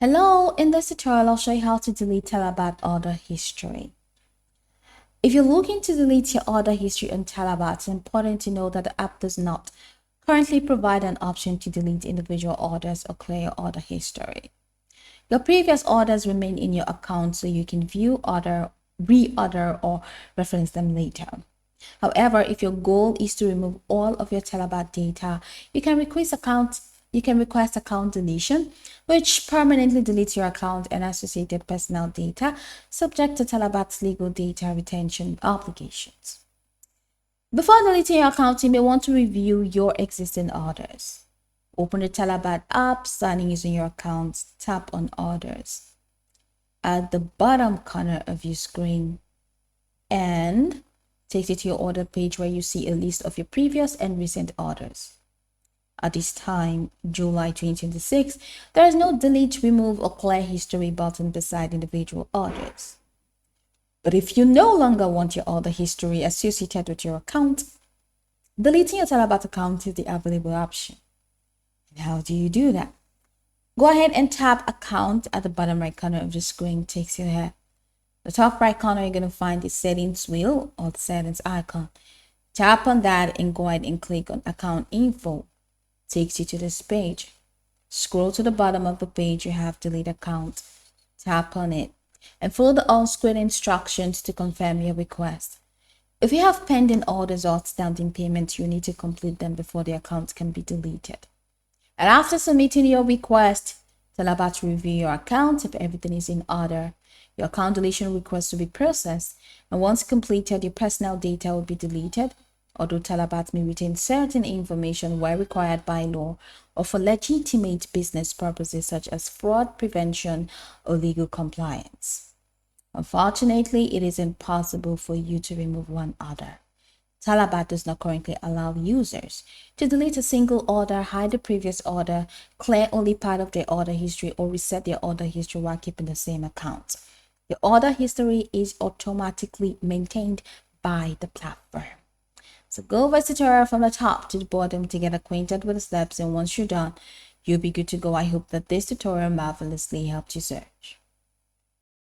Hello, in this tutorial I'll show you how to delete Talabat order history. If you're looking to delete your order history on Talabat, it's important to know that the app does not currently provide an option to delete individual orders or clear your order history. Your previous orders remain in your account so you can view, order, reorder, or reference them later. However, if your goal is to remove all of your Talabat data, you can request account deletion, which permanently deletes your account and associated personal data, subject to Talabat's legal data retention obligations. Before deleting your account, you may want to review your existing orders. Open the Talabat app, sign using your account, tap on Orders at the bottom corner of your screen and takes you to your order page where you see a list of your previous and recent orders. At this time, July 2026, there is no delete, remove, or clear history button beside individual orders. But if you no longer want your order history associated with your account, deleting your Talabat account is the available option. And how do you do that? Go ahead and tap Account at the bottom right corner of the screen. Takes you here. The top right corner, you're going to find the settings wheel or the settings icon. Tap on that and go ahead and click on Account Info. Takes you to this page. Scroll to the bottom of the page, you have Delete Account. Tap on it and follow the on-screen instructions to confirm your request. If you have pending orders or outstanding payments, you need to complete them before the account can be deleted. And after submitting your request, Talabat will review your account. If everything is in order, your account deletion request will be processed, and once completed, your personal data will be deleted. Although Talabat may retain certain information where required by law or for legitimate business purposes such as fraud prevention or legal compliance. Unfortunately, it is impossible for you to remove one order. Talabat does not currently allow users to delete a single order, hide the previous order, clear only part of their order history, or reset their order history while keeping the same account. The order history is automatically maintained by the platform. So go over this tutorial from the top to the bottom to get acquainted with the steps, and once you're done, you'll be good to go. I hope that this tutorial marvelously helped you search.